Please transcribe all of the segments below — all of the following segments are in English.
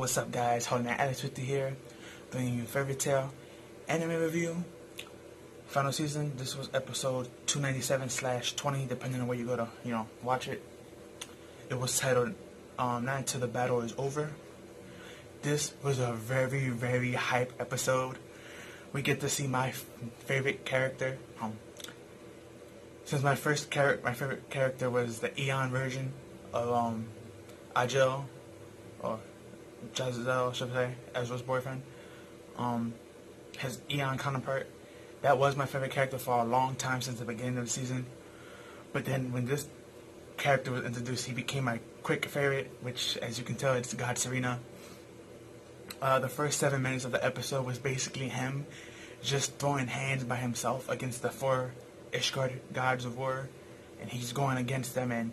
what's up guys, Holding That Alex with you here, bringing you Fairytail anime review, final season. This was episode 297/20, depending on where you go to, watch it. It was titled, Not Until the Battle Is Over. This was a very, very hype episode. We get to see my favorite character. Since my favorite character was the Eon version of, Agil, or Jazel, should I say, Ezra's boyfriend, his Eon counterpart. That was my favorite character for a long time, since the beginning of the season. But then when this character was introduced, he became my quick favorite, which, as you can tell, it's God Serena. The first 7 minutes of the episode was basically him just throwing hands by himself against the 4 Ishgard gods of war, and he's going against them. And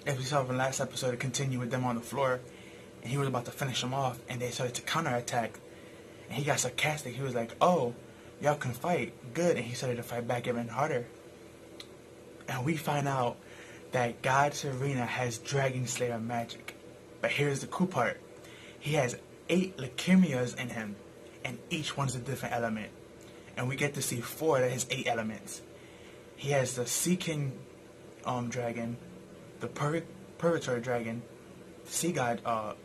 as we saw in the last episode, it continued with them on the floor, and he was about to finish them off, and they started to counterattack, and he got sarcastic. He was like, "Oh, y'all can fight, good," and he started to fight back even harder. And we find out that God Serena has Dragon Slayer magic. But here's the cool part. He has 8 leukemias in him, and each one's a different element. And we get to see 4 of his 8 elements. He has the Sea King dragon, the Purgatory dragon, Sea God,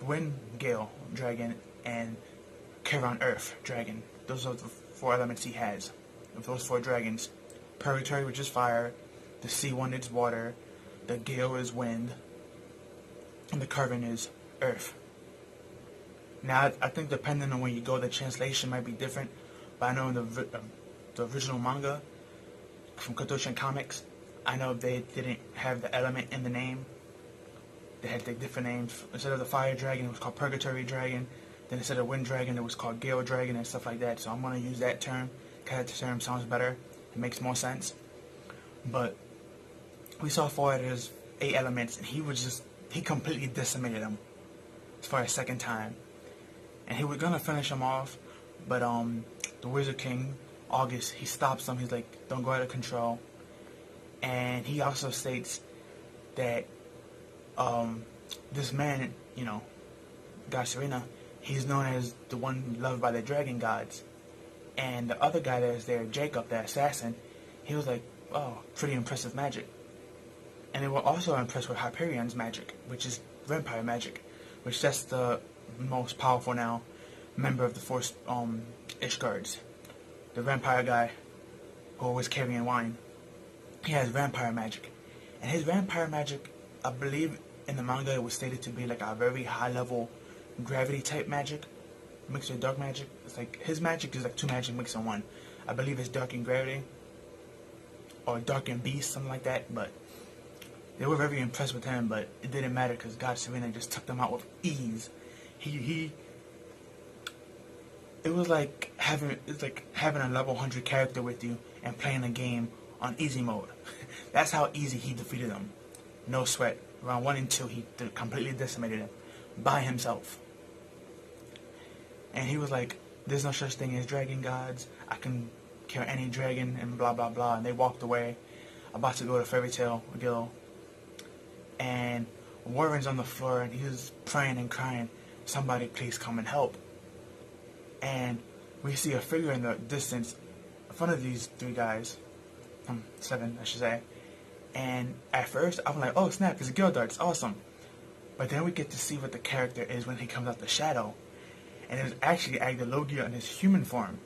Wind Gale dragon, and Charon Earth dragon. Those are the 4 elements he has. Of those 4 dragons, Purgatory, which is fire, the Sea one is water, the Gale is wind, and the Charon is earth. Now, I think depending on where you go, the translation might be different. But I know in the original manga from Kotoshin Comics, I know they didn't have the element in the name. They had the different names. Instead of the fire dragon, it was called Purgatory dragon. Then instead of wind dragon, it was called Gale dragon and stuff like that. So I'm going to use that term, because that term sounds better. It makes more sense. But we saw 4 of his 8 elements, and he completely decimated them for a second time. And he was going to finish them off, but the Wizard King, August, he stops him. He's like, "Don't go out of control." And he also states that this man, God Serena, he's known as the one loved by the dragon gods. And the other guy that was there, Jacob, the assassin, he was like, "Oh, pretty impressive magic." And they were also impressed with Hyperion's magic, which is vampire magic, which that's the most powerful now member of the 4 Ishgards. The vampire guy who was carrying wine, he has vampire magic. And his vampire magic, I believe in the manga, it was stated to be like a very high level gravity type magic mixed with dark magic. It's like his magic is like 2 magic mixed in 1. I believe it's dark and gravity, or dark and beast, something like that. But they were very impressed with him, but it didn't matter because God Serena just took them out with ease. It was like having a level 100 character with you and playing a game on easy mode. That's how easy he defeated them. No sweat. Round 1 and 2, he completely decimated him by himself. And he was like, "There's no such thing as dragon gods. I can kill any dragon," and blah blah blah. And they walked away, about to go to Fairytail Guild. And Warren's on the floor, and he was praying and crying, "Somebody please come and help." And we see a figure in the distance in front of these 3 guys, 7 I should say. And at first I'm like, "Oh snap, it's Gildart, it's awesome." But then we get to see what the character is when he comes out the shadow, and it was actually Agdalogia in his human form.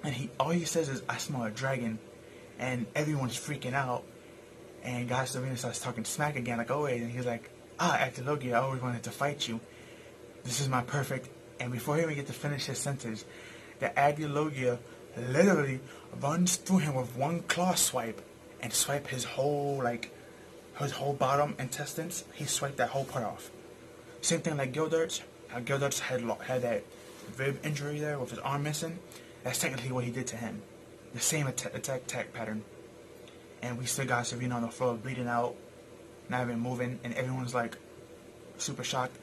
And all he says is, "I smell a dragon," and everyone's freaking out. And God Serena starts talking smack again, like, "Oh wait," and he's like, "Agdalogia, I always wanted to fight you. This is my perfect..." And before he even get to finish his sentence, the Agdalogia literally runs through him with 1 claw swipe, and swipe his whole bottom intestines. He swiped that whole part off. Same thing like Gildart's. How Gildart's had that rib injury there with his arm missing. That's technically what he did to him. The same attack pattern. And we still got Serena on the floor bleeding out, not even moving, and everyone's like super shocked.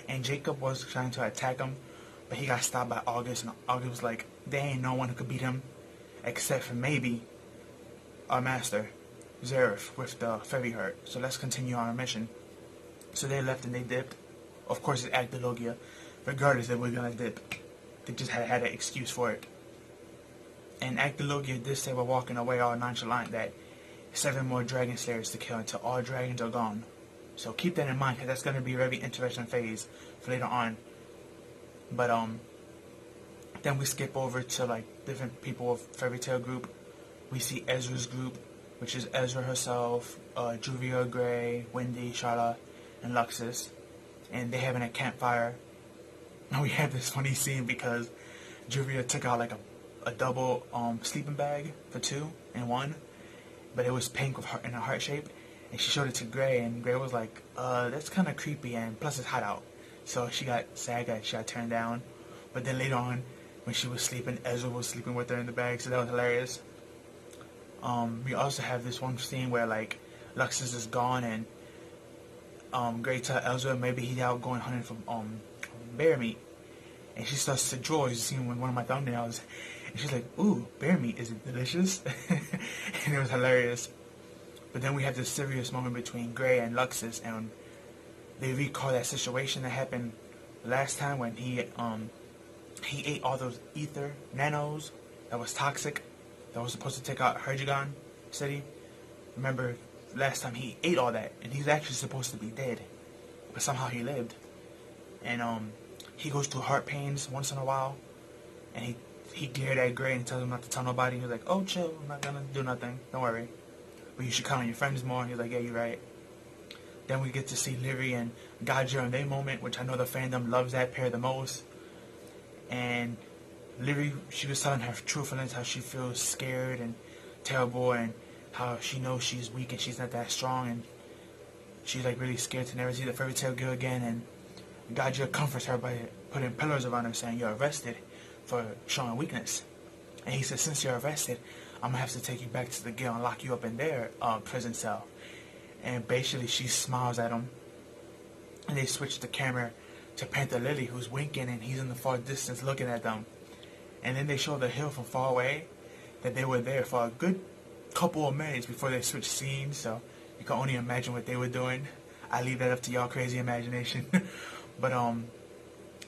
And Jacob was trying to attack him, but he got stopped by August, and August was like, "There ain't no one who could beat him, except for maybe our master, Zareth, with the fairy heart. So let's continue our mission." So they left and they dipped. Of course, it's Actilogia. Regardless, they were gonna dip. They just had an excuse for it. And Actilogia did say while walking away all nonchalant that 7 more Dragon Slayers to kill until all dragons are gone. So keep that in mind, because that's going to be a very interesting phase for later on. But then we skip over to like different people of Fairytail group. We see Ezra's group, which is Ezra herself, Juvia, Gray, Wendy, Charlotte, and Luxus. And they having a campfire. And we have this funny scene because Juvia took out like a double sleeping bag for 2 in 1. But it was pink with in a heart shape. And she showed it to Gray, and Gray was like, that's kind of creepy, and plus it's hot out. So she got sad, she got turned down. But then later on, when she was sleeping, Ezra was sleeping with her in the bag, so that was hilarious. We also have this one scene where, like, Luxus is gone, and Gray tells Ezra maybe he's out going hunting for bear meat. And she starts to draw, you see one of my thumbnails, and she's like, ooh, bear meat, is it delicious? And it was hilarious. But then we have this serious moment between Gray and Luxus, and they recall that situation that happened last time when he ate all those ether nanos that was toxic, that was supposed to take out Herjagon City. Remember, last time he ate all that, and he's actually supposed to be dead, but somehow he lived. And he goes through heart pains once in a while, and he glared at Gray and tells him not to tell nobody. He's like, oh, chill, I'm not gonna do nothing, don't worry. But you should count on your friends more. And he's like, yeah, you're right. Then we get to see Lyri and Gaja in their moment, which I know the fandom loves that pair the most. And Lyri, she was telling her true feelings, how she feels scared and terrible, and how she knows she's weak and she's not that strong, and she's like really scared to never see the Fairytail girl again. And Gaja comforts her by putting pillows around her, saying, you're arrested for showing weakness. And he says, since you're arrested, I'm going to have to take you back to the guild and lock you up in their prison cell. And basically she smiles at him. And they switch the camera to Panther Lily, who's winking, and he's in the far distance looking at them. And then they show the hill from far away, that they were there for a good couple of minutes before they switched scenes. So you can only imagine what they were doing. I leave that up to y'all crazy imagination. But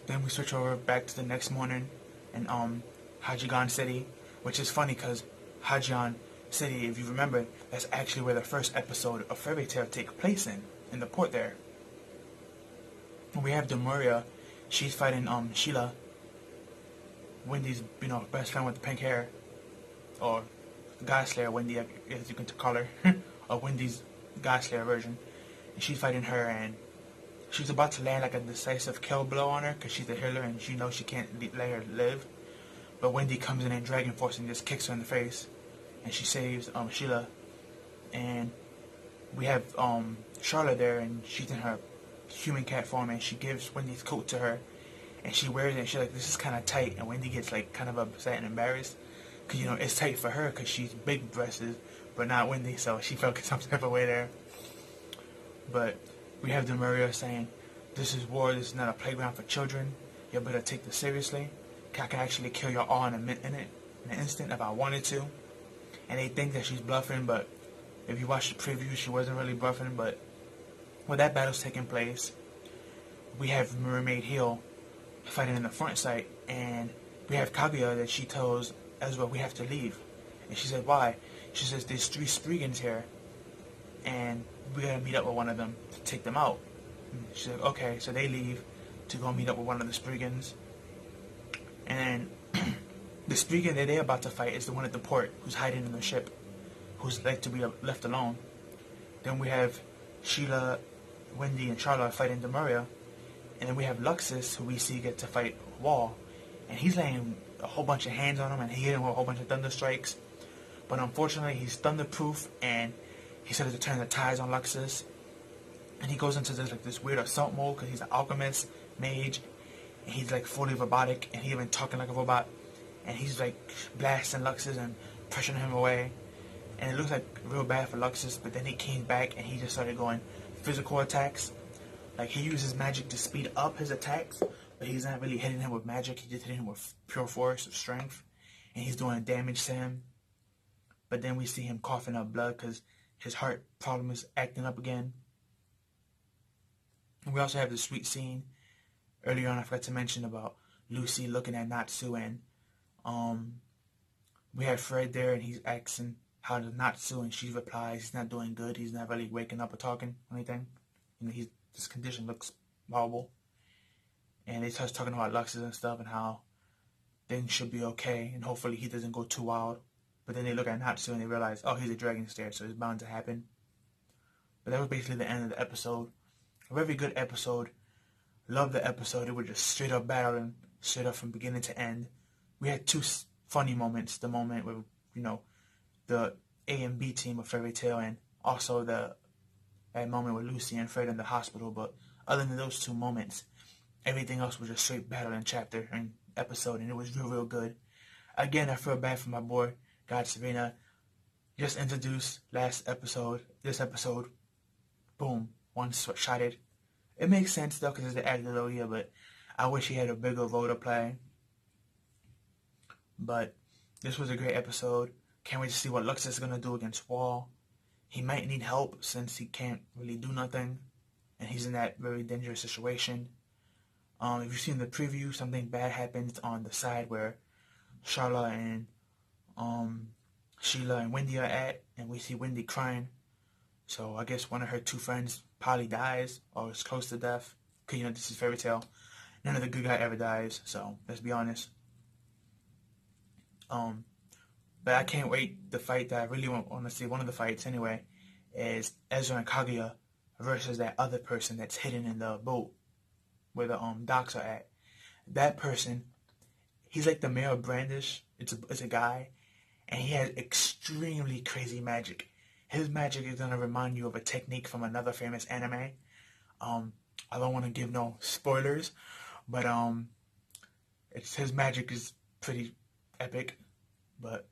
then we switch over back to the next morning in Hajigan City, which is funny because Hajian City, if you remember, that's actually where the first episode of Fairytail takes place in the port there. And we have Demuria, she's fighting Sheila, Wendy's best friend with the pink hair, or God Slayer Wendy, as you can call her, or Wendy's God Slayer version. And she's fighting her, and she's about to land like a decisive kill blow on her because she's a healer and she knows she can't let her live. But Wendy comes in Dragon Force and just kicks her in the face. And she saves Sheila. And we have Charlotte there, and she's in her human cat form, and she gives Wendy's coat to her. And she wears it, and she's like, this is kind of tight. And Wendy gets like kind of upset and embarrassed. Because, it's tight for her because she's big breasted, but not Wendy. So she felt some type of way there. But we have Demuria saying, this is war, this is not a playground for children. You better take this seriously. I can actually kill you all in an instant if I wanted to. And they think that she's bluffing, but if you watch the preview, she wasn't really bluffing. But when that battle's taking place, we have Mermaid Hill fighting in the front sight, and we have Kaguya that she tells Ezra we have to leave. And she said, why? She says, there's 3 Spriggans here, and we gotta meet up with one of them to take them out. And she's like, okay, so they leave to go meet up with one of the Spriggans. And the Spriggan that they're about to fight is the one at the port who's hiding in the ship, who's like to be left alone. Then we have Sheila, Wendy, and Charlotte fighting Demuria. And then we have Luxus, who we see get to fight Wall. And he's laying a whole bunch of hands on him, and he hit him with a whole bunch of thunder strikes. But unfortunately, he's thunderproof, and he started to turn the tides on Luxus. And he goes into this weird assault mode because he's an alchemist, mage, and he's like fully robotic, and he's even talking like a robot. And he's like blasting Luxus and pressuring him away. And it looks like real bad for Luxus, but then he came back and he just started going physical attacks. Like he uses magic to speed up his attacks, but he's not really hitting him with magic, he's just hitting him with pure force of strength. And he's doing damage to him. But then we see him coughing up blood because his heart problem is acting up again. And we also have the sweet scene earlier on. I forgot to mention about Lucy looking at Natsu, and we have Fred there, and he's asking how to Natsu, and she replies he's not doing good. He's not really waking up or talking or anything. You know, his condition looks horrible. And they start talking about Luxus and stuff and how things should be okay, and hopefully he doesn't go too wild. But then they look at Natsu and they realize, oh, he's a dragon stair, so it's bound to happen. But that was basically the end of the episode. A very good episode. Loved the episode. It was just straight up battling, straight up from beginning to end. We had two funny moments. The moment where, you know, the A and B team of Fairytail, and also that moment with Lucy and Fred in the hospital. But other than those two moments, everything else was just straight battle and chapter and episode, and it was real, real good. Again, I feel bad for my boy, God Serena. Just introduced last episode. This episode, boom, one-shotted. It makes sense, though, because it's the actor, though, yeah, but I wish he had a bigger role to play. But this was a great episode. Can't wait to see what Lux is going to do against Wall. He might need help since he can't really do nothing, and he's in that very dangerous situation. If you've seen the preview, something bad happens on the side where Charlotte and Sheila and Wendy are at, and we see Wendy crying. So I guess one of her two friends probably dies or is close to death. Because, you know, this is Fairytail. None of the good guy ever dies, so let's be honest. But I can't wait. The fight that I really want to see, one of the fights anyway, is Ezra and Kaguya versus that other person that's hidden in the boat where the docks are at. That person, he's like the mayor of Brandish. It's a guy, and he has extremely crazy magic. His magic is gonna remind you of a technique from another famous anime. I don't want to give no spoilers, but his magic is pretty epic. But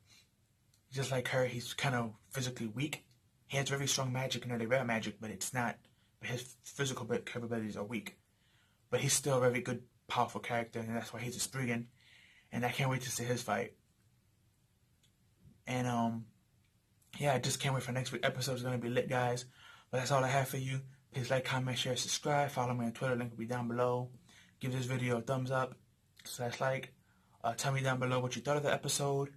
just like her, he's kind of physically weak. He has very strong magic and really rare magic, but it's not. But his physical capabilities are weak. But he's still a very good, powerful character, and that's why he's a Spriggan. And I can't wait to see his fight. And yeah, I just can't wait for next week's episode. It's gonna be lit, guys. But that's all I have for you. Please like, comment, share, subscribe. Follow me on Twitter. Link will be down below. Give this video a thumbs up / like. Tell me down below what you thought of the episode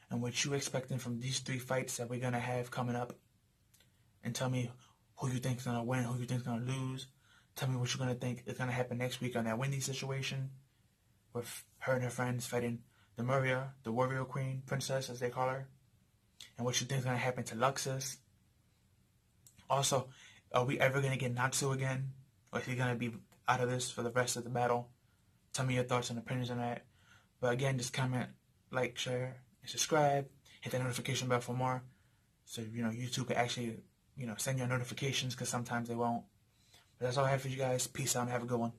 and what you expecting from these 3 fights that we're gonna have coming up. And tell me who you think's gonna win, who you think's gonna lose. Tell me what you're gonna think is gonna happen next week on that Wendy situation with her and her friends fighting the Maria, the warrior queen, princess as they call her. And what you think is gonna happen to Luxus. Also, are we ever gonna get Natsu again? Or is he gonna be out of this for the rest of the battle? Tell me your thoughts and opinions on that. But again, just comment, like, share, and subscribe. Hit that notification bell for more. So, you know, YouTube can actually, you know, send you notifications, because sometimes they won't. But that's all I have for you guys. Peace out and have a good one.